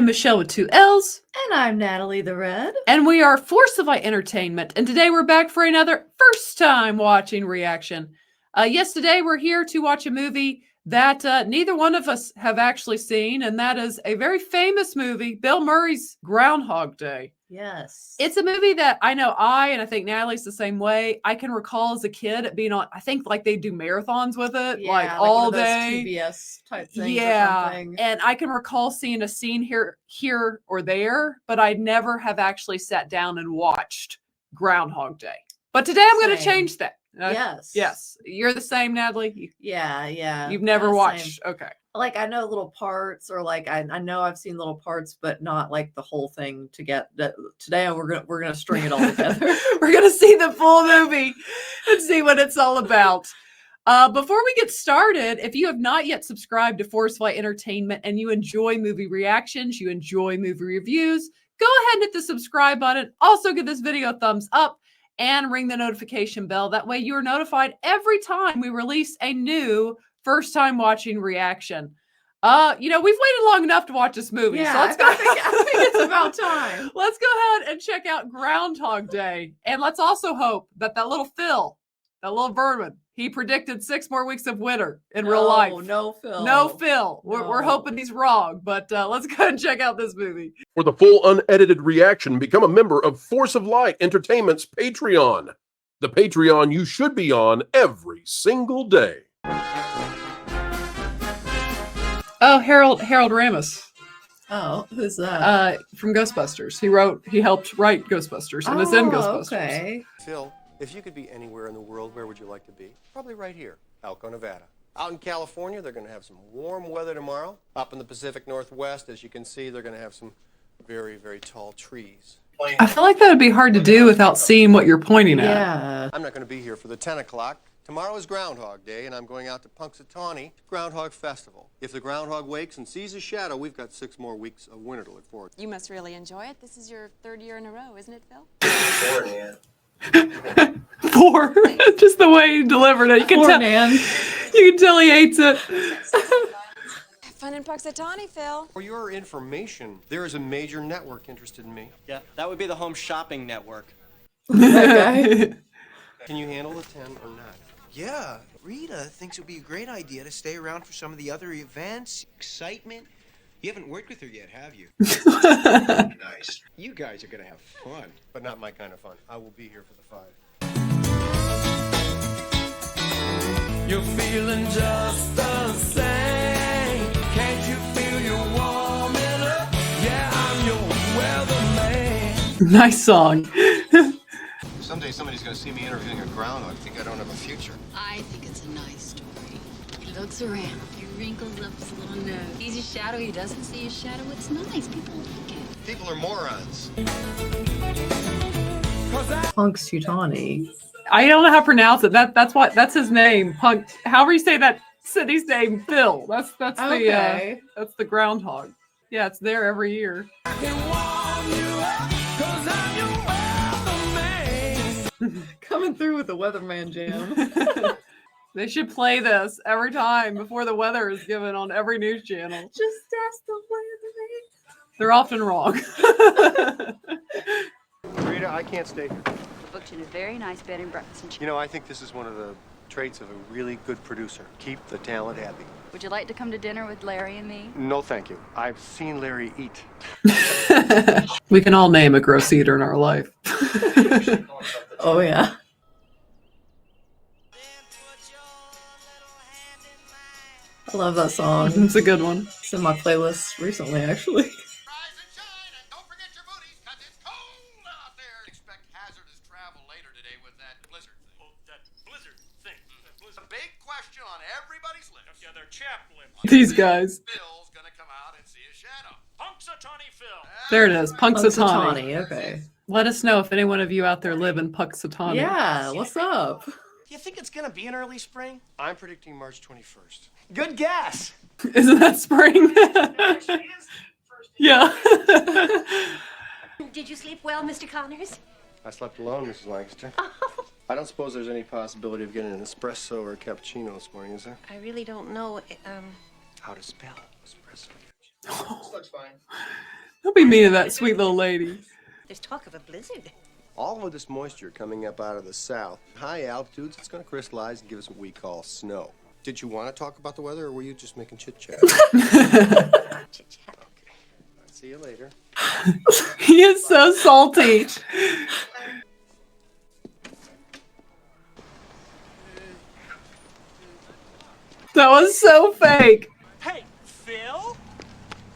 Michelle with 2 L's. And I'm Natalie the Red. And we are Force of Light Entertainment. And today we're back for another first time watching reaction. Yes, today we're here to watch a movie that neither one of us have actually seen. And that is a very famous movie, Bill Murray's Groundhog Day. Yes. It's a movie that I know and I think Natalie's the same way. I can recall as a kid it being on, I think like they do marathons with it, like all day. TBS type things or something. And I can recall seeing a scene here or there, but I never have actually sat down and watched Groundhog Day. But today I'm going to change that. Yes. Yes. You're the same, Natalie? Yeah. You've never watched. Same. Okay. Like I know little parts, or like I know I've seen little parts, but not like the whole thing to get that. Today we're gonna string it all together. We're gonna see the full movie and see what it's all about. Before we get started, if you have not yet subscribed to Force of Light Entertainment and you enjoy movie reactions, you enjoy movie reviews, go ahead and hit the subscribe button. Also give this video a thumbs up and ring the notification bell. That way you are notified every time we release a new first time watching reaction. We've waited long enough to watch this movie. Yeah, so let's go. I think it's about time. Let's go ahead and check out Groundhog Day. And let's also hope that little Phil, that little vermin, he predicted 6 more weeks of winter in real life. No, Phil. No, Phil. We're hoping he's wrong, but let's go ahead and check out this movie. For the full unedited reaction, become a member of Force of Light Entertainment's Patreon. The Patreon you should be on every single day. Oh, Harold Ramis. Oh, who's that? From Ghostbusters. He helped write Ghostbusters and is in Ghostbusters. Okay. Phil, if you could be anywhere in the world, where would you like to be? Probably right here, Elko, Nevada. Out in California, they're going to have some warm weather tomorrow. Up in the Pacific Northwest, as you can see, they're going to have some very, very tall trees. I feel like that would be hard to do without seeing what you're pointing at. Yeah. I'm not going to be here for the 10 o'clock. Tomorrow is Groundhog Day, and I'm going out to Punxsutawney Groundhog Festival. If the groundhog wakes and sees a shadow, we've got 6 more weeks of winter to look forward to. You must really enjoy it. This is your 3rd year in a row, isn't it, Phil? 4, Nan. 4. Just the way he delivered it. You can tell, Nan. You can tell he hates it. Have fun in Punxsutawney, Phil. For your information, there is a major network interested in me. Yeah, that would be the Home Shopping Network. That guy. Can you handle the 10 or not? Yeah, Rita thinks it would be a great idea to stay around for some of the other events, excitement. You haven't worked with her yet, have you? Nice. You guys are gonna have fun. But not my kind of fun. I will be here for the 5. You're feeling just the same. Can't you feel you warming up? Yeah, I'm your weatherman. Nice song. Someday somebody's going to see me interviewing a groundhog. Think I don't have a future. I think it's a nice story. He looks around, he wrinkles up his little nose. Sees his shadow, he doesn't see his shadow. It's nice. People like it. People are morons. Punxsutawney. I don't know how to pronounce it. That's his name. However you say that city's name, Phil. That's Okay. that's the groundhog. Yeah, it's there every year. Coming through with the weatherman jam. They should play this every time before the weather is given on every news channel. Just ask the weatherman. They're often wrong. Rita, I can't stay here. Booked in a very nice bed and breakfast. You know, I think this is one of the traits of a really good producer. Keep the talent happy. Would you like to come to dinner with Larry and me? No, thank you. I've seen Larry eat. We can all name a gross eater in our life. Oh, yeah. I love that song. It's a good one. It's in my playlist recently, actually. These guys. Phil's gonna come out and see a shadow. Punxsutawney Phil. There it is. Punxsutawney. Okay. Let us know if any one of you out there live in Punxsutawney. Yeah, what's up? Do you think it's gonna be in early spring? I'm predicting March 21st. Good guess. Isn't that spring? Yeah. Did you sleep well, Mr. Connors? I slept alone, Mrs. Lancaster. I don't suppose there's any possibility of getting an espresso or a cappuccino this morning, is there? I really don't know. How to spell espresso. This looks fine. Don't be mean to that sweet little lady. There's talk of a blizzard. All of this moisture coming up out of the south, high altitudes, it's going to crystallize and give us what we call snow. Did you want to talk about the weather, or were you just making chit-chat? Chit-chat. Okay. I'll see you later. He is so salty. That was so fake. Hey, Phil?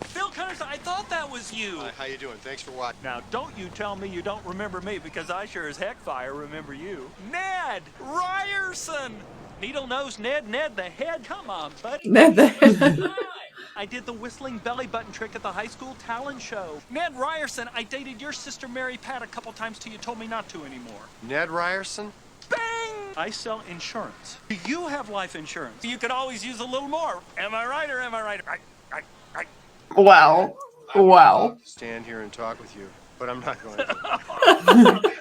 Phil Connors, I thought that was you. Hi, how you doing? Thanks for watching. Now, don't you tell me you don't remember me, because I sure as heck fire remember you. Ned Ryerson! Needle-nosed Ned the head. Come on, buddy. Ned the Head. I did the whistling belly button trick at the high school talent show. Ned Ryerson, I dated your sister Mary Pat a couple times till you told me not to anymore. Ned Ryerson? Bang! I sell insurance. Do you have life insurance? You could always use a little more. Am I right or am I right? Right. Wow. Wow. Stand here and talk with you, but I'm not going to.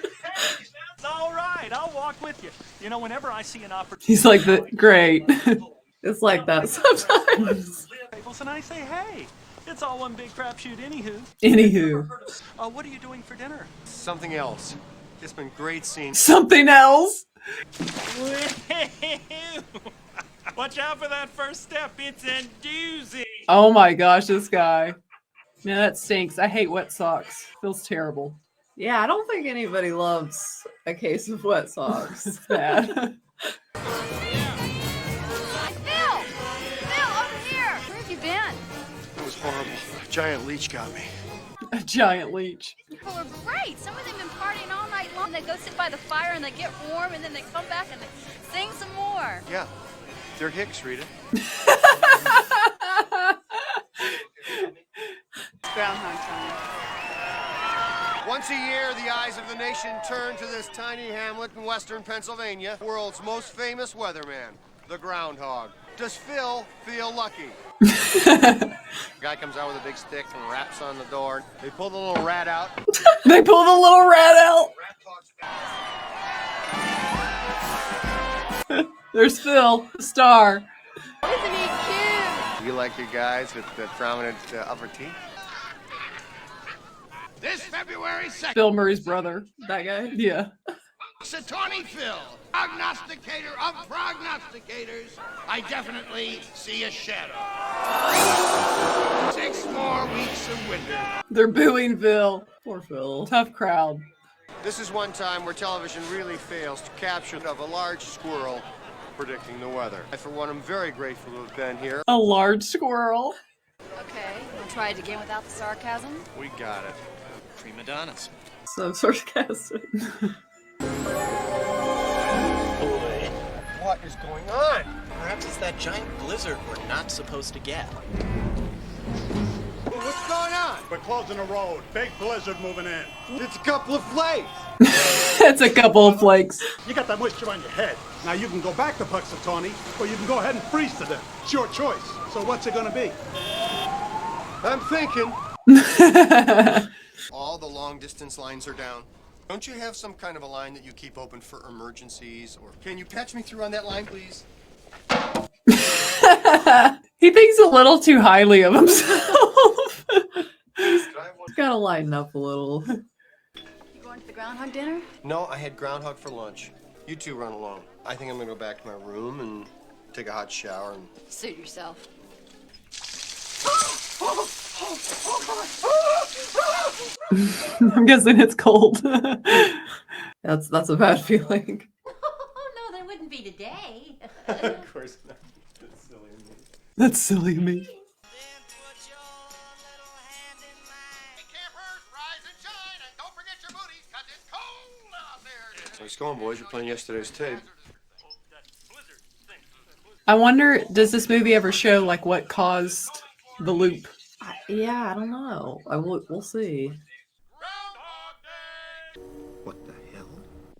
All right, I'll walk with you. You know, whenever I see an opportunity, He's like the great. It's like that sometimes. and I say, hey, it's all one big crapshoot. Anywho. What are you doing for dinner? Something else. It's been great seeing. Something else. Watch out for that first step. It's a doozy. Oh my gosh, this guy. Man, that stinks. I hate wet socks. Feels terrible. Yeah, I don't think anybody loves a case of wet socks. It's bad. Phil! Phil, over here! Where have you been? It was horrible. A giant leech got me. A giant leech. People are great. Some of them been partying all night long. They go sit by the fire and they get warm and then they come back and they sing some more. Yeah. They're Hicks, Rita. Groundhog time. Once a year, the eyes of the nation turn to this tiny hamlet in western Pennsylvania, the world's most famous weatherman, the Groundhog. Does Phil feel lucky? Guy comes out with a big stick and raps on the door. They pull the little rat out. They pull the little rat out. There's Phil, the star. Isn't he cute? You like your guys with the prominent upper teeth? This February 2nd, Bill Murray's brother. That guy? Yeah. Tawny Phil, prognosticator of prognosticators. I definitely see a shadow. 6 more weeks of winter. They're booing Phil. Poor Phil. Tough crowd. This is one time where television really fails to capture of a large squirrel predicting the weather. I, for one, am very grateful to have been here. A large squirrel. Okay, we'll try it again without the sarcasm. We got it. Prima donnas. So sarcastic. What is going on? Perhaps it's that giant blizzard we're not supposed to get. What's going on? We're closing the road. Big blizzard moving in. It's a couple of flakes. It's a couple of flakes. You got that moisture on your head. Now you can go back to Puxatawny, or you can go ahead and freeze to death. It's your choice. So what's it gonna be? I'm thinking. All the long distance lines are down. Don't you have some kind of a line that you keep open for emergencies? Or can you patch me through on that line, please? He thinks a little too highly of himself. He's gotta lighten up a little. You going to the Groundhog dinner? No, I had Groundhog for lunch. You two run along. I think I'm gonna go back to my room and take a hot shower and... Suit yourself. I'm guessing it's cold. That's a bad feeling. Oh, no, there wouldn't be today. Of course not. That's silly of me. That's silly of me. Nice going, boys. You're playing yesterday's tape. I wonder, does this movie ever show like what caused the loop? Yeah, I don't know. We'll see. What the hell?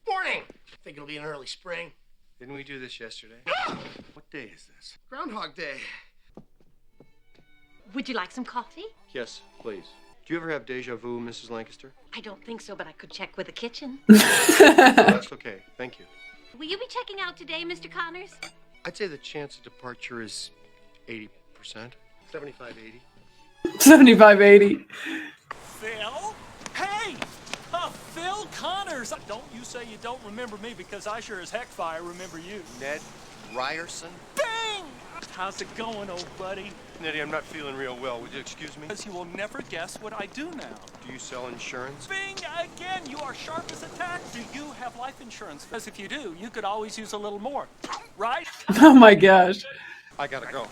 Morning! Think it'll be an early spring. Didn't we do this yesterday? What day is this? Groundhog Day. Would you like some coffee? Yes, please. Do you ever have deja vu, Mrs. Lancaster? I don't think so, but I could check with the kitchen. That's okay. Thank you. Will you be checking out today, Mr. Connors? I'd say the chance of departure is 80%. 75, 80. 7580. Phil? Hey! Phil Connors! Don't you say you don't remember me because I sure as heck fire remember you. Ned Ryerson? Bing! How's it going, old buddy? Neddy, I'm not feeling real well. Would you excuse me? Because you will never guess what I do now. Do you sell insurance? Bing! Again, you are sharp as a tack. Do you have life insurance? Because if you do, you could always use a little more. Right? Oh my gosh. I gotta go.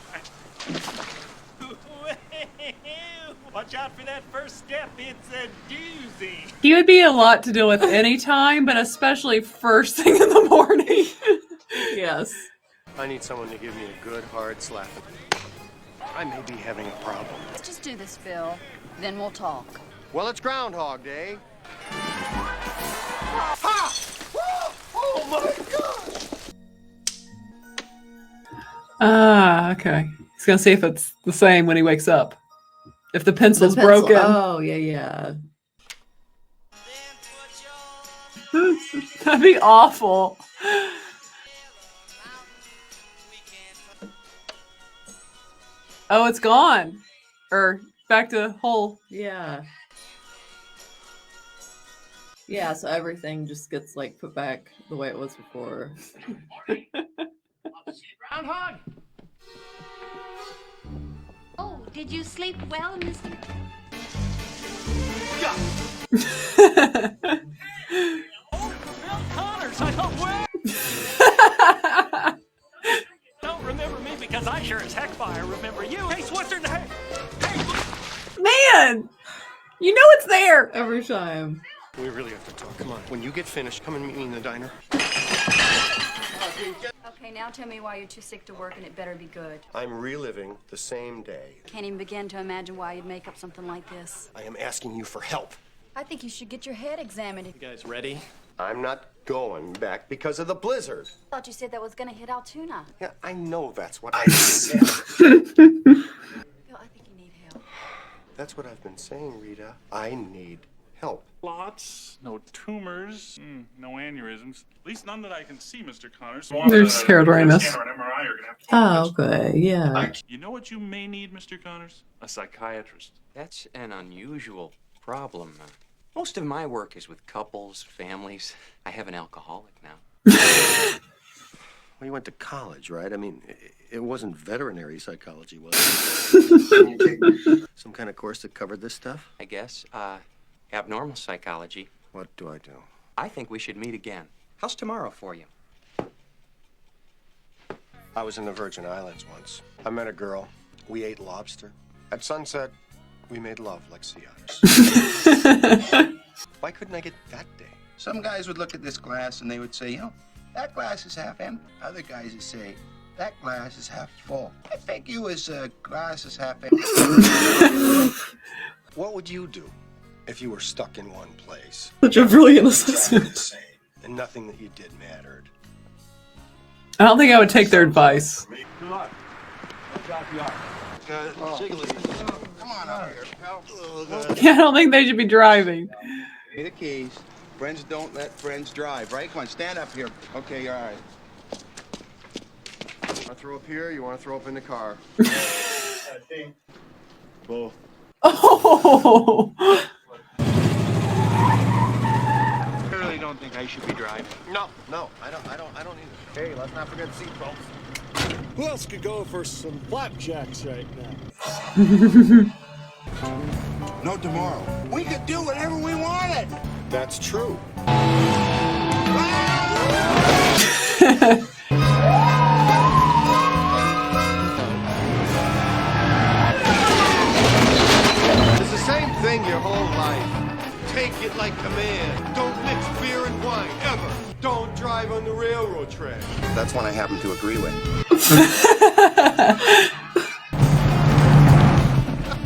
Watch out for that first step. It's a doozy. He would be a lot to deal with any time, but especially first thing in the morning. Yes. I need someone to give me a good hard slap. I may be having a problem. Let's just do this, Phil. Then we'll talk. Well, it's Groundhog Day. Ha! Oh my gosh! Okay. He's gonna see if it's the same when he wakes up. If the pencil's The pencil. broken. Oh, yeah. That'd be awful. Oh, it's gone. Or back to whole. Yeah. Yeah, so everything just gets like put back the way it was before. Groundhog! Oh, did you sleep well, Mr. Phil Connors, I don't don't remember me because I sure as heck fire remember you. Hey, what's her name? Man! You know it's there! Every time. We really have to talk. Come on. When you get finished, come and meet me in the diner. Okay, now tell me why you're too sick to work and it better be good. I'm reliving the same day. Can't even begin to imagine why you'd make up something like this. I am asking you for help. I think you should get your head examined. You guys ready? I'm not going back because of the blizzard. I thought you said that was gonna hit Altoona. Yeah, I know that's what I said. Phil, I think you need help. That's what I've been saying, Rita. I need help. Lots, no tumors, no aneurysms. At least none that I can see, Mr. Connors. There's Harold Ramis. Oh, okay, yeah. You know what you may need, Mr. Connors? A psychiatrist. That's an unusual problem. Most of my work is with couples, families. I have an alcoholic now. Well, you went to college, right? I mean, it wasn't veterinary psychology, was it? Didn't you take some kind of course that covered this stuff? I guess. Abnormal psychology. What do I do? I think we should meet again. How's tomorrow for you? I was in the Virgin Islands once. I met a girl. We ate lobster. At sunset, we made love like sea otters. Why couldn't I get that day? Some guys would look at this glass and they would say, that glass is half empty. Other guys would say, that glass is half full. I think you as glass is half empty. What would you do if you were stuck in one place? Such a brilliant assessment. And nothing that you did mattered. I don't think I would take their advice. Good luck. I'll drop you off. Come on up here, pal. Yeah, I don't think they should be driving. Pay the keys. Friends don't let friends drive, right? Come on, stand up here. Okay, all right. You want to throw up here? You want to throw up in the car? I think. Both. Oh! I really don't think I should be driving. No, I don't either. Hey, let's not forget the seatbelts. Who else could go for some flapjacks right now? No tomorrow. We could do whatever we wanted. That's true. It's the same thing your whole life. Take it like command. Don't mix beer and wine, ever. Don't drive on the railroad track. That's one I happen to agree with.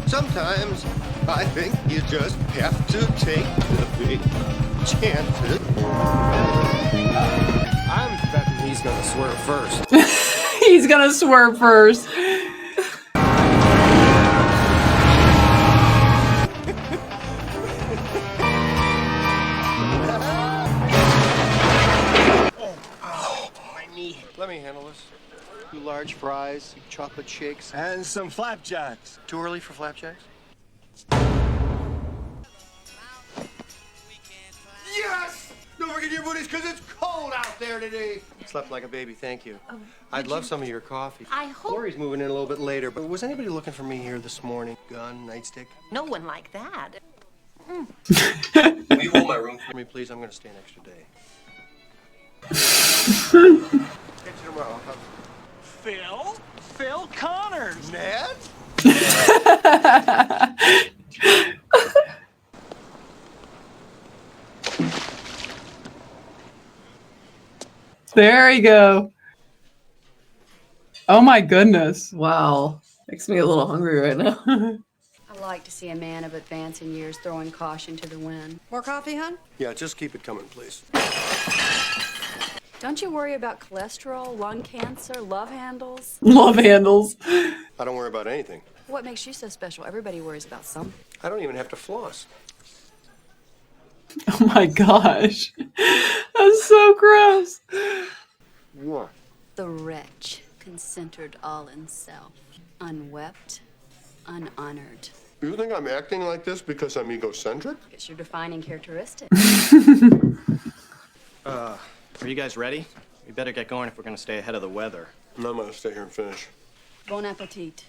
Sometimes I think you just have to take the big chances. I'm betting he's gonna swerve first. He's gonna swerve first. Let me handle this. 2 large fries, chocolate shakes, And some flapjacks. Too early for flapjacks? Yes! Don't forget your booties because it's cold out there today. Slept like a baby, thank you. I'd love some of your coffee. I hope. Lori's moving in a little bit later, but was anybody looking for me here this morning? Gun, nightstick? No one like that. Will you hold my room for me, please? I'm going to stay an extra day. Catch you tomorrow. Phil Connors. Ned? There you go. Oh my goodness. Wow. Makes me a little hungry right now. I like to see a man of advancing years throwing caution to the wind. More coffee, hon? Yeah, just keep it coming, please. Don't you worry about cholesterol, lung cancer, love handles? Love handles. I don't worry about anything. What makes you so special? Everybody worries about something. I don't even have to floss. Oh my gosh. That's so gross. What? The wretch, concentered all in self, unwept, unhonored. You think I'm acting like this because I'm egocentric? It's your defining characteristic. Are you guys ready? We better get going if we're gonna stay ahead of the weather. No, I'm going to stay here and finish. Bon appetit.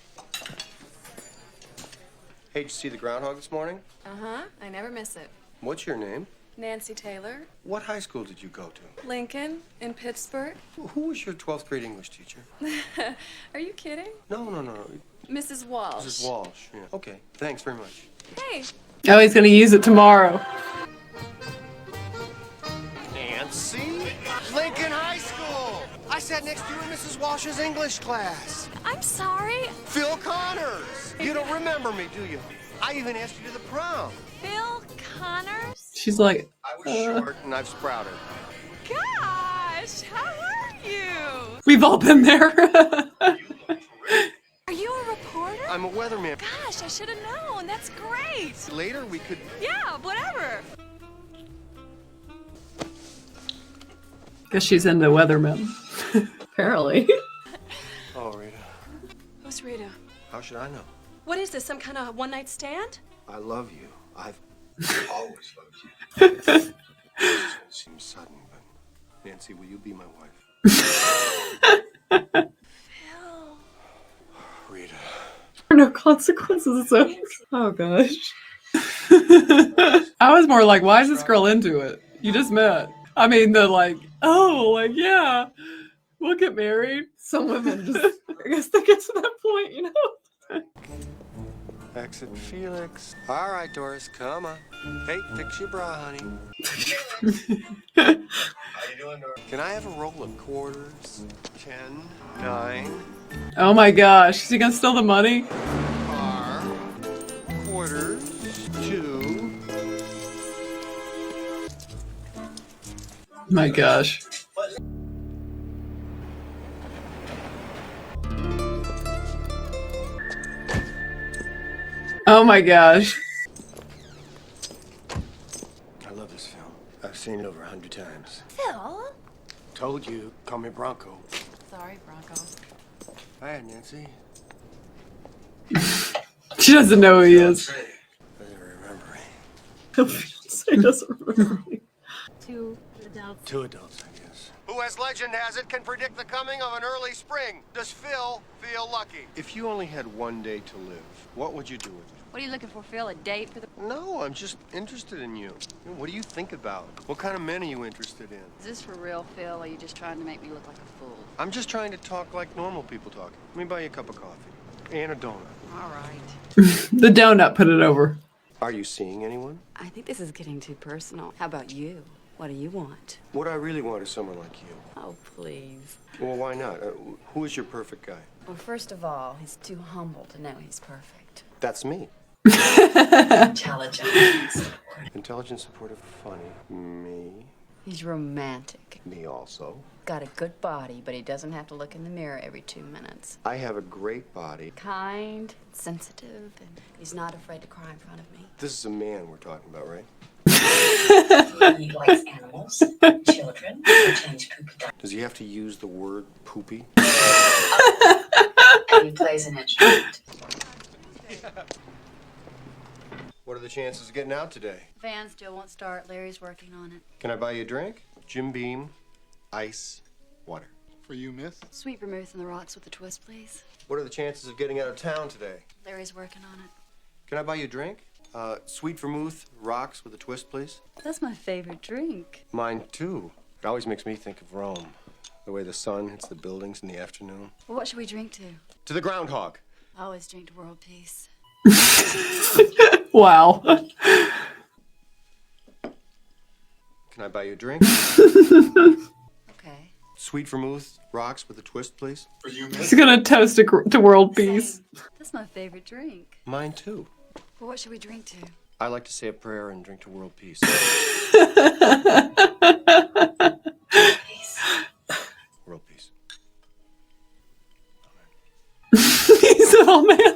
Hey, did you see the Groundhog this morning? Uh-huh. I never miss it. What's your name? Nancy Taylor, What high school did you go to? Lincoln, in Pittsburgh. Who was your 12th grade English teacher? Are you kidding? No. Mrs. Walsh. Mrs. Walsh. Yeah. Okay, thanks very much. Hey. Oh, he's gonna use it tomorrow. Nancy? Lincoln High School! I sat next to you in Mrs. Walsh's English class. I'm sorry. Phil Connors! You don't remember me, do you? I even asked you to the prom. Phil Connors? She's like, I was short and I've sprouted. Gosh, how are you? we've all been there. Are you a reporter? I'm a weatherman. Gosh, I should have known. That's great. Later we could... Yeah, whatever. Guess she's into weathermen. Apparently. Oh, Rita. Who's Rita? How should I know? What is this, some kind of one-night stand? I love you. I've always loved you. It seems sudden, but Nancy, will you be my wife? Phil. Rita. There are no consequences. So, oh gosh. I was more like, why is this girl into it? You just met. I mean, the like, oh, like, yeah, we'll get married. Some women just, I guess they get to that point, you know? Exit Felix. All right, Doris, come on. Hey, fix your bra, honey. How you doing, Doris? Can I have a roll of quarters? 10, 9. Oh my gosh, is he gonna steal the money? Are quarters 2. My gosh. Oh my gosh. I love this film. I've seen it over 100 times. Phil? Told you, call me Bronco. Sorry, Bronco. Hi, Nancy. She doesn't know who he is. Doesn't remember me. He doesn't remember me. Two adults. 2 adults, I guess. Who, as legend has it, can predict the coming of an early spring? Does Phil feel lucky? If you only had one day to live, what would you do with it? What are you looking for, Phil? A date for the... No, I'm just interested in you. What do you think about? What kind of men are you interested in? Is this for real, Phil, or are you just trying to make me look like a fool? I'm just trying to talk like normal people talk. Let me buy you a cup of coffee. And a donut. All right. The donut put it over. Are you seeing anyone? I think this is getting too personal. How about you? What do you want? What I really want is someone like you. Oh, please. Well, why not? Who is your perfect guy? Well, first of all, he's too humble to know he's perfect. That's me. Intelligent. Intelligent, supportive, funny. Me. He's romantic. Me also. Got a good body, but he doesn't have to look in the mirror every 2 minutes. I have a great body. Kind, sensitive, and he's not afraid to cry in front of me. This is a man we're talking about, right? He likes animals, children, and change poopy diapers. Does he have to use the word poopy? And he plays an instrument. What are the chances of getting out today? Van still won't start. Larry's working on it. Can I buy you a drink? Jim Beam, ice, water. For you, miss? Sweet vermouth and the rocks with a twist, please. What are the chances of getting out of town today? Larry's working on it. Can I buy you a drink? Sweet vermouth, rocks with a twist, please. That's my favorite drink. Mine, too. It always makes me think of Rome. The way the sun hits the buildings in the afternoon. Well, what should we drink to? To the Groundhog. I always drink to world peace. Wow. Can I buy you a drink? Okay. Sweet vermouth, rocks with a twist, please. For you, He's gonna toast to world peace. That's my favorite drink. Mine, too. Well, what should we drink to? I like to say a prayer and drink to world peace. World peace. He said, "Oh man."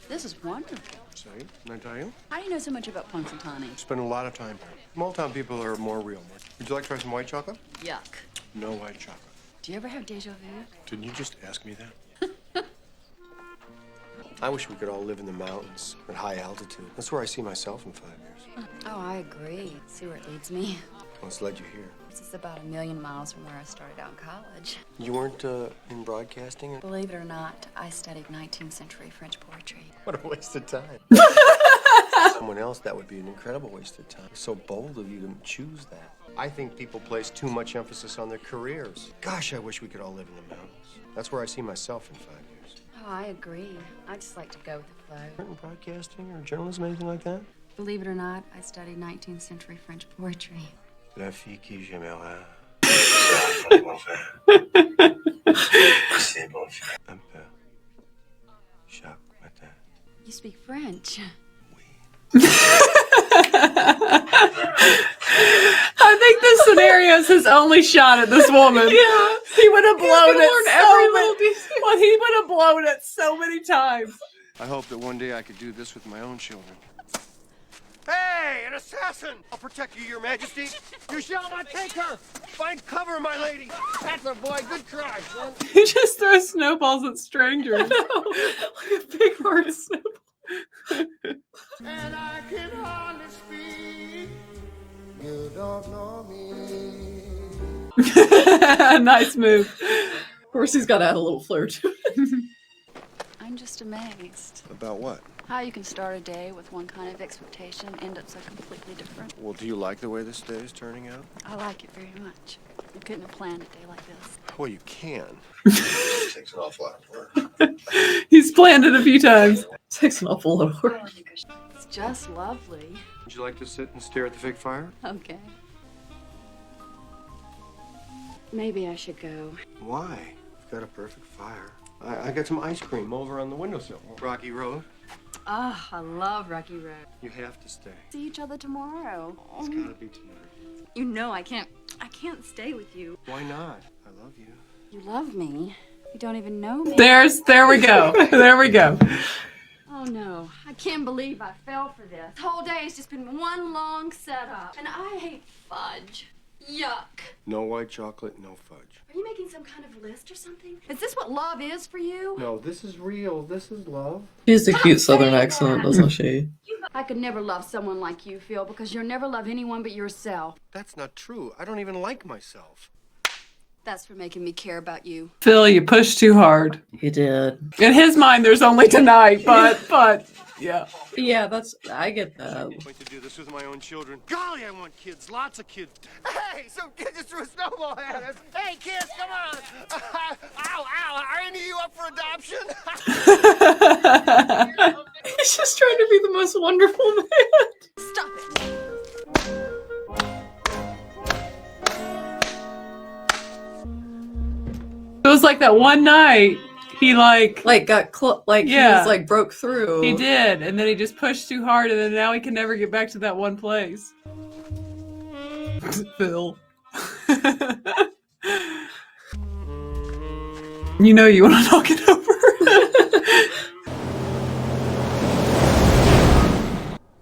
This is wonderful. Say, can I tell you? How do you know so much about Punxsutawney? Spend a lot of time here. Small town people are more real. Would you like to try some white chocolate? Yuck. No white chocolate. Do you ever have deja vu? Didn't you just ask me that? I wish we could all live in the mountains at high altitude. That's where I see myself in 5 years. Oh, I agree. See where it leads me. What's led you here? This is about 1,000,000 miles from where I started out in college. You weren't in broadcasting? Believe it or not, I studied 19th century French poetry. What a waste of time. Someone else, that would be an incredible waste of time. It's so bold of you to choose that. I think people place too much emphasis on their careers. Gosh, I wish we could all live in the mountains. That's where I see myself in 5 years. Oh, I agree. I just like to go with the flow. In broadcasting or journalism, anything like that? Believe it or not, I studied 19th century French poetry. La fille qui j'aimerais. C'est bon. Un peu. Chaque matin. You speak French. I think this scenario is his only shot at this woman. Yeah. He would have blown it every so many. Well, he would have blown it so many times. I hope that one day I could do this with my own children. Hey, an assassin! I'll protect you, your majesty. You shall not take her. Find cover, my lady. That's a boy. Good cry, son. He just throws snowballs at strangers. Like a big heart snowball. And I can hardly speak. You don't know me. Nice move. Of course, he's got to add a little flair to it. I'm just amazed. About what? How you can start a day with one kind of expectation and end up so completely different. Well, do you like the way this day is turning out? I like it very much. You couldn't have planned a day like this. Well, you can. It takes an awful lot of work. He's planned it a few times. Takes an awful lot of work. It's just lovely. Would you like to sit and stare at the fake fire? Okay. Maybe I should go. Why? You've got a perfect fire. I got some ice cream over on the windowsill. Rocky Road. Ah, I love Rocky Road. You have to stay. See each other tomorrow. It's gotta be tonight. You know I can't stay with you. Why not? I love you. You love me. You don't even know me. There we go. There we go. Oh no, I can't believe I fell for this. This whole day has just been one long setup. And I hate fudge. Yuck. No white chocolate, no fudge. Are you making some kind of list or something? Is this what love is for you? No, this is real. This is love. She has a cute southern accent, doesn't she? I could never love someone like you, Phil, because you'll never love anyone but yourself. That's not true. I don't even like myself. That's for making me care about you. Phil, you pushed too hard. You did. In his mind, there's only tonight, but yeah. Yeah, I get that. I'm going to do this with my own children. Golly, I want kids. Lots of kids. Hey, some kid just threw a snowball at us. Hey, kids, come on. Ow, ow. Are any of you up for adoption? He's just trying to be the most wonderful man. Stop it. It was like that one night he got he was like broke through. He did, and then he just pushed too hard, and then now he can never get back to that one place. Phil. You know you want to knock it over.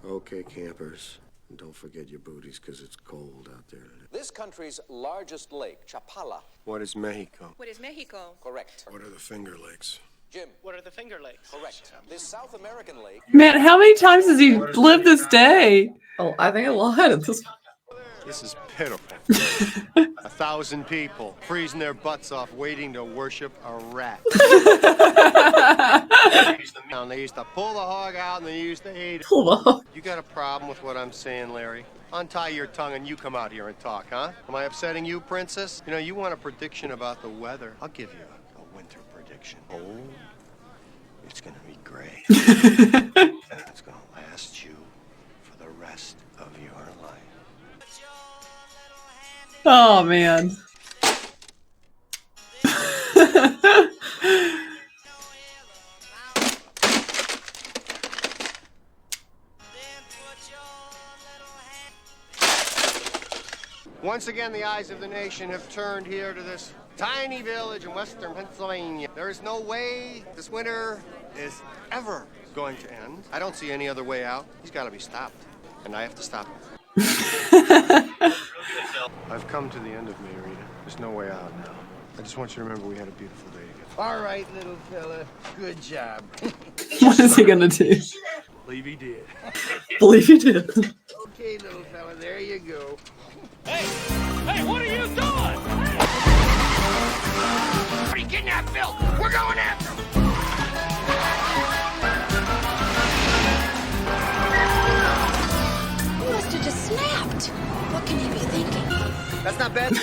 Okay, campers. Don't forget your booties, because it's cold out there today. This country's largest lake, Chapala. What is Mexico? What is Mexico? Correct. What are the Finger Lakes? Jim, what are the Finger Lakes? Correct. This South American lake. Man, how many times has he lived this day? Oh, I think a lot of this. This is pitiful. 1,000 people freezing their butts off waiting to worship a rat. And they used to pull the hog out and they used to eat it. Pull the hog. You got a problem with what I'm saying, Larry? Untie your tongue and you come out here and talk, huh? Am I upsetting you, Princess? You know, you want a prediction about the weather. I'll give you a winter prediction. Oh, it's gonna be gray. And it's gonna last you for the rest of your life. Oh, man. Once again, the eyes of the nation have turned here to this tiny village in western Pennsylvania. There is no way this winter is ever going to end. I don't see any other way out. He's got to be stopped, and I have to stop him. I've come to the end of me, Rita. There's no way out now. I just want you to remember we had a beautiful day together. All right, little fella. Good job. What is he gonna do? Believe he did. Believe he did. Okay, little fella. There you go. Hey, what are you doing? Are you getting that, Phil? We're going after him. He must have just snapped. What can he be thinking? That's not bad.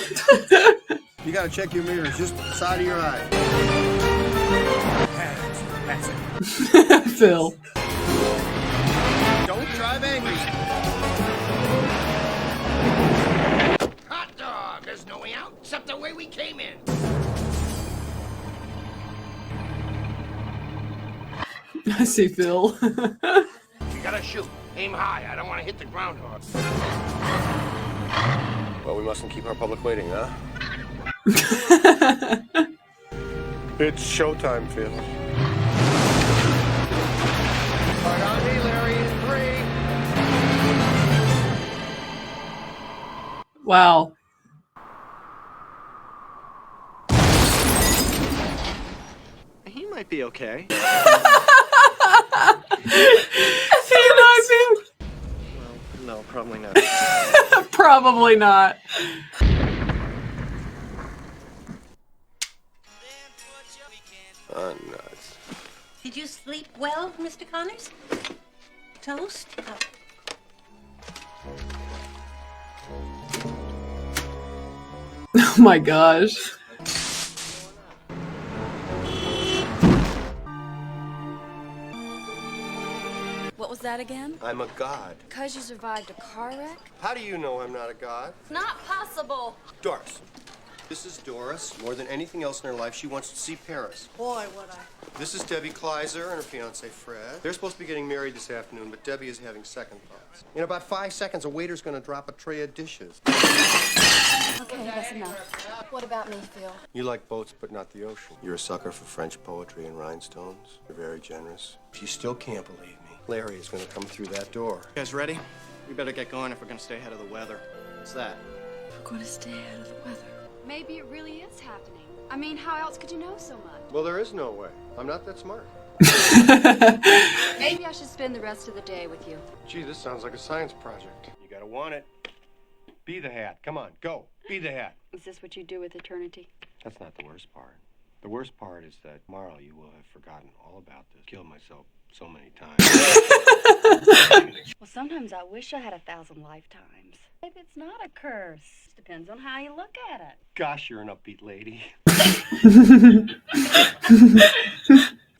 You got to check your mirrors, just the side of your eye. That's it. Phil. Don't drive angry. Hot dog. There's no way out except the way we came in. I see Phil. You gotta shoot. Aim high. I don't want to hit the groundhog. Well, we mustn't keep our public waiting, huh? It's showtime, Phil. Right on me, Larry, in 3. Wow. He might be okay. Well, no, probably not. Probably not. Nuts. Did you sleep well, Mr. Connors? Toast? Oh my gosh. What was that again? I'm a god. Because you survived a car wreck? How do you know I'm not a god? Not possible. Doris. This is Doris. More than anything else in her life, she wants to see Paris. Boy, what I. This is Debbie Kleiser and her fiance, Fred. They're supposed to be getting married this afternoon, but Debbie is having second thoughts. In about 5 seconds, a waiter's going to drop a tray of dishes. Okay, that's enough. What about me, Phil? You like boats, but not the ocean. You're a sucker for French poetry and rhinestones. You're very generous. If you still can't believe me, Larry is going to come through that door. You guys ready? We better get going if we're gonna stay ahead of the weather. What's that? We're going to stay out of the weather. Maybe it really is happening. I mean, how else could you know so much? Well, there is no way. I'm not that smart. Maybe I should spend the rest of the day with you. Gee, this sounds like a science project. You gotta want it. Be the hat. Come on, go. Be the hat. Is this what you do with eternity? That's not the worst part. The worst part is that tomorrow you will have forgotten all about this. Killed myself so many times. Well, sometimes I wish I had 1,000 lifetimes. Maybe it's not a curse. Depends on how you look at it. Gosh, you're an upbeat lady. It's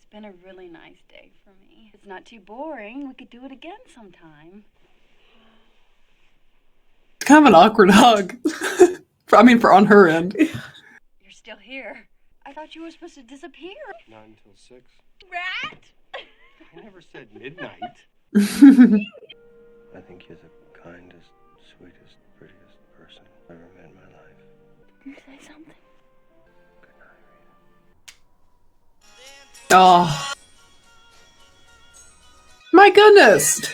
been a really nice day for me. It's not too boring. We could do it again sometime. Kind of an awkward hug. I mean, for on her end. You're still here. I thought you were supposed to disappear. Not until 6. Rat! I never said midnight. I think you're the kindest, sweetest, prettiest person I've ever met in my life. Can you say something? Oh. My goodness.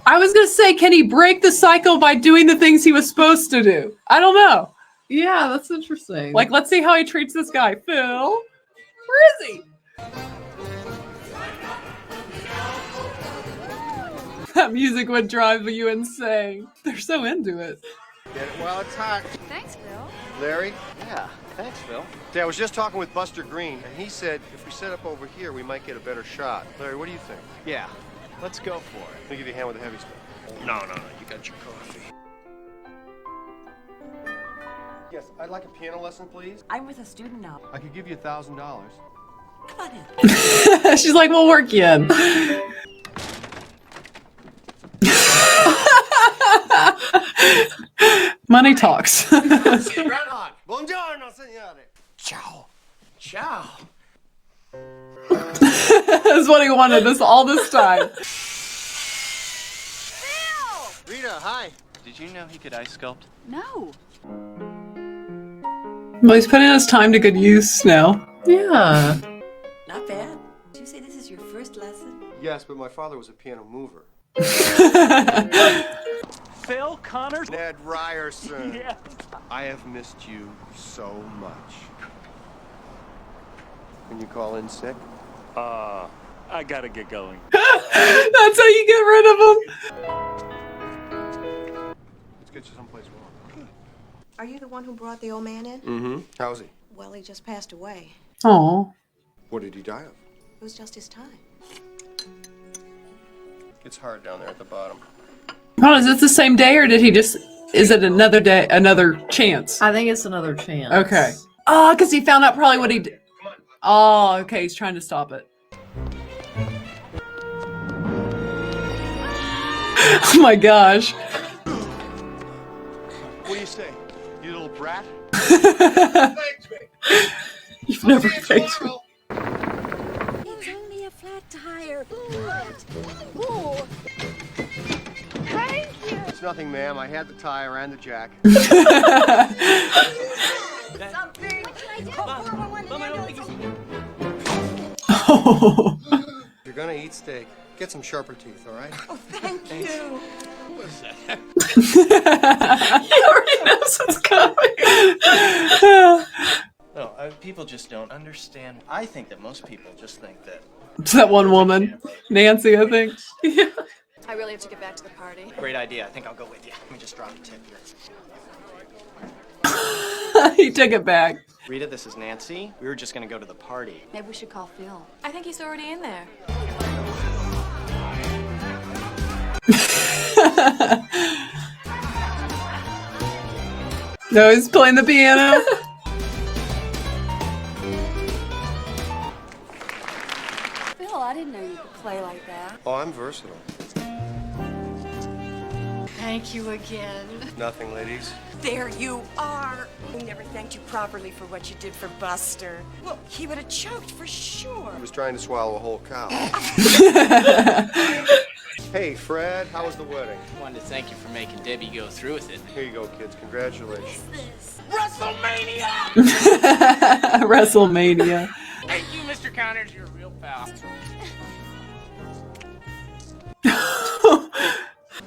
I was going to say, can he break the cycle by doing the things he was supposed to do? I don't know. Yeah, that's interesting. Like, let's see how he treats this guy. Phil, where is he? That music would drive you insane. They're so into it. Get it while it's hot. Thanks, Phil. Larry? Yeah, thanks, Phil. Hey, I was just talking with Buster Green, and he said if we set up over here, we might get a better shot. Larry, what do you think? Yeah, let's go for it. Let me give you a hand with the heavy stuff. No, you got your coffee. Yes, I'd like a piano lesson, please. I'm with a student now. I could give you $1,000. Come on in. She's like, we'll work you in. Money talks. Groundhog. Buongiorno, signore. Ciao. Ciao. That's what he wanted all this time. Rita, hi. Did you know he could ice sculpt? No. Well, he's putting his time to good use now. Yeah. Not bad. Did you say this is your first lesson? Yes, but my father was a piano mover. Phil Connors? Ned Ryerson. Yes. I have missed you so much. Can you call in sick? I gotta get going. That's how you get rid of him. Let's get you someplace warm. Are you the one who brought the old man in? Mm-hmm. How's he? Well, he just passed away. Oh. What did he die of? It was just his time. It's hard down there at the bottom. Oh, is it the same day or did he just... Is it another day, another chance? I think it's another chance. Okay. Oh, because he found out probably what he did. Oh, okay. He's trying to stop it. Oh my gosh. What do you say? You little brat? You've never faked me. It's only a flat tire. Ooh. Thank you. It's nothing, ma'am. I had the tire and the jack. Something. What should I do? Call 411 Oh. If you're gonna eat steak, get some sharper teeth, all right? Oh, thank you. What was that? He already knows what's coming. No, people just don't understand. I think that most people just think that. It's that one woman. Nancy, I think. Yeah. I really have to get back to the party. Great idea. I think I'll go with you. Let me just drop a tip here. He took it back. Rita, this is Nancy. We were just gonna go to the party. Maybe we should call Phil. I think he's already in there. No, he's playing the piano. Phil, I didn't know you could play like that. Oh, I'm versatile. Thank you again. Nothing, ladies. There you are. I never thanked you properly for what you did for Buster. Well, he would have choked for sure. I was trying to swallow a whole cow. Hey, Fred, how was the wedding? Wanted to thank you for making Debbie go through with it. Here you go, kids. Congratulations. WrestleMania! WrestleMania. Thank you, Mr. Connors. You're a real pal.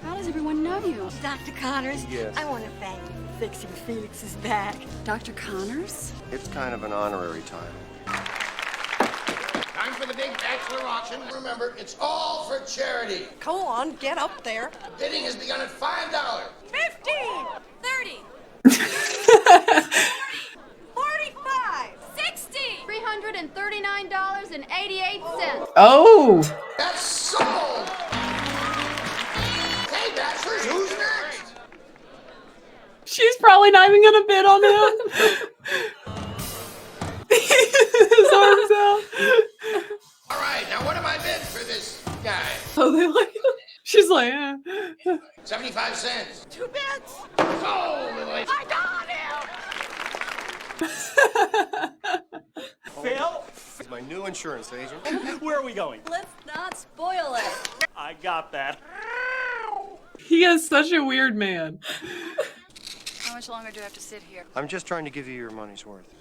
How does everyone know you? Dr. Connors, Yes. I want to thank you for fixing Felix's back. Dr. Connors? It's kind of an honorary title. Time for the big bachelor auction. Remember, it's all for charity. Go on, get up there. Bidding has begun at $5. 15! 30! 45! 60! $339.88. Oh. That's sold! Hey, bachelors, who's next? She's probably not even gonna bid on him. His arms out. All right, now what am I bid for this guy? Oh, they like. She's like, 75 cents. 2 bits! Sold! Boys. I got him! Phil? He's my new insurance agent. Where are we going? Let's not spoil it. I got that. he is such a weird man. How much longer do I have to sit here? I'm just trying to give you your money's worth.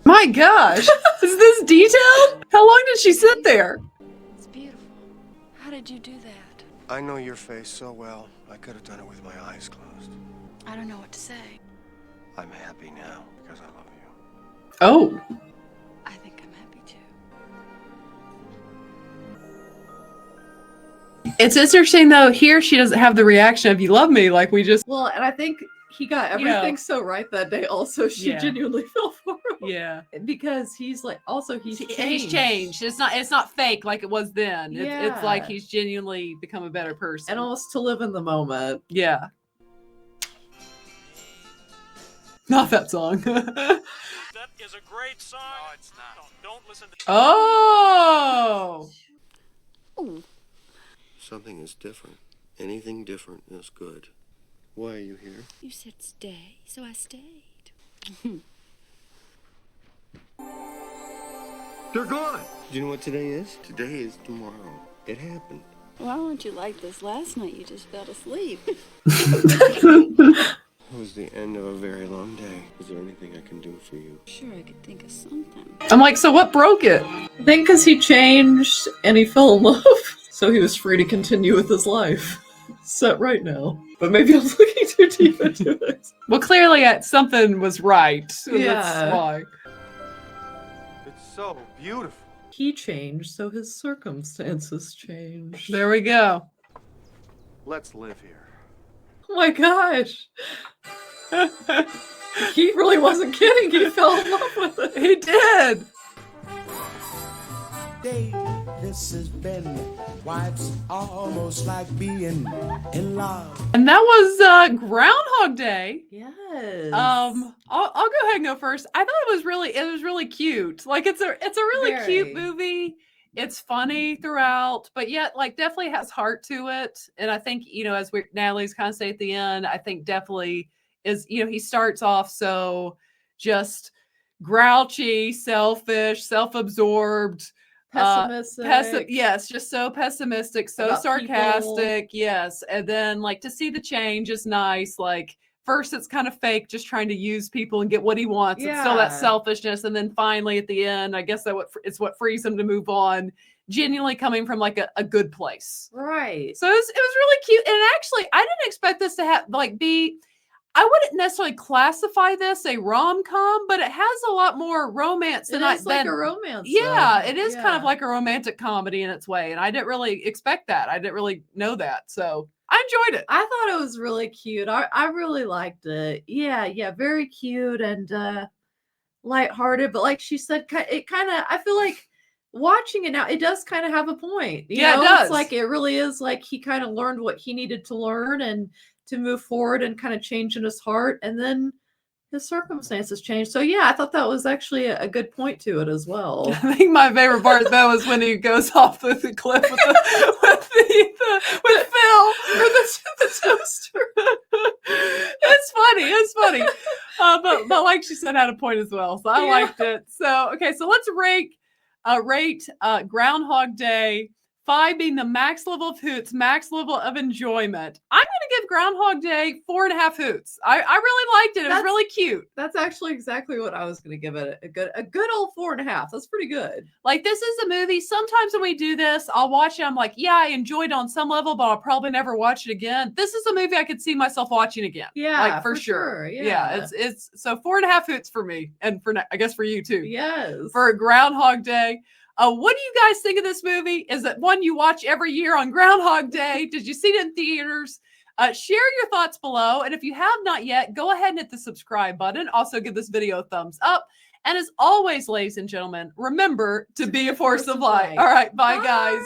My gosh, is this detailed? How long did she sit there? It's beautiful. How did you do that? I know your face so well, I could have done it with my eyes closed. I don't know what to say. I'm happy now because I love you. Oh. I think I'm happy too. It's interesting though. Here she doesn't have the reaction of "you love me" like we just. Well, and I think he got everything so right that day. Also, she genuinely fell for him. Yeah, because he's like, also he's he's changed. It's not fake like it was then. It's like he's genuinely become a better person and almost to live in the moment. Yeah. Not that song. That is a great song. No, it's not. Don't listen to. Oh. Something is different. Anything different is good. Why are you here? You said stay, so I stayed. They're gone. Do you know what today is? Today is tomorrow. It happened. Why weren't you like this last night? You just fell asleep. It was the end of a very long day. Is there anything I can do for you? Sure, I could think of something. I'm like, so what broke it? I think because he changed and he fell in love, so he was free to continue with his life. Set right now. But maybe I'm looking too deep into it. Well, clearly something was right. So that's why. It's so beautiful. He changed, so his circumstances changed. There we go. Let's live here. Oh my gosh. He really wasn't kidding. He fell in love with it. He did. This has been why it's almost like being in love. And that was Groundhog Day. Yes. I'll go ahead and go first. I thought it was really cute. Like it's a really cute movie. It's funny throughout, but yet like definitely has heart to it. And I think, as Natalie's kind of say at the end, I think definitely is, he starts off so just grouchy, selfish, self-absorbed, pessimistic. Yes, just so pessimistic, so about sarcastic. People. Yes. And then like to see the change is nice. Like first it's kind of fake, just trying to use people and get what he wants. It's still that selfishness. And then finally at the end, I guess it's what frees him to move on, genuinely coming from like a good place. Right. So it was really cute. And actually I didn't expect this to be, I wouldn't necessarily classify this a rom-com, but it has a lot more romance than a romance. Yeah, it is kind of like a romantic comedy in its way. And I didn't really expect that. I didn't really know that. So I enjoyed it. I thought it was really cute. I really liked it. Yeah, very cute and lighthearted. But like she said, it kind of, I feel like watching it now, it does kind of have a point. You know? It does. It's like, it really is like he kind of learned what he needed to learn and to move forward and kind of change in his heart. And then his circumstances changed. So yeah, I thought that was actually a good point to it as well. I think my favorite part though is when he goes off the cliff with Phil or the toaster. It's funny. But like she said, had a point as well. So I liked it. So okay, so let's rate Groundhog Day. 5 being the max level of hoots, max level of enjoyment. I'm going to give Groundhog Day 4.5 hoots. I really liked it. It was really cute. That's actually exactly what I was going to give it. A good old 4.5. That's pretty good. Like this is a movie. Sometimes when we do this, I'll watch it. I'm like, yeah, I enjoyed it on some level, but I'll probably never watch it again. This is a movie I could see myself watching again. Yeah, like for sure. Yeah, it's so 4.5 hoots for me, and I guess for you too. Yes. For Groundhog Day. What do you guys think of this movie? Is it one you watch every year on Groundhog Day? Did you see it in theaters? Share your thoughts below. And if you have not yet, go ahead and hit the subscribe button. Also give this video a thumbs up. And as always, ladies and gentlemen, remember to be a force of light. All right. Bye, guys.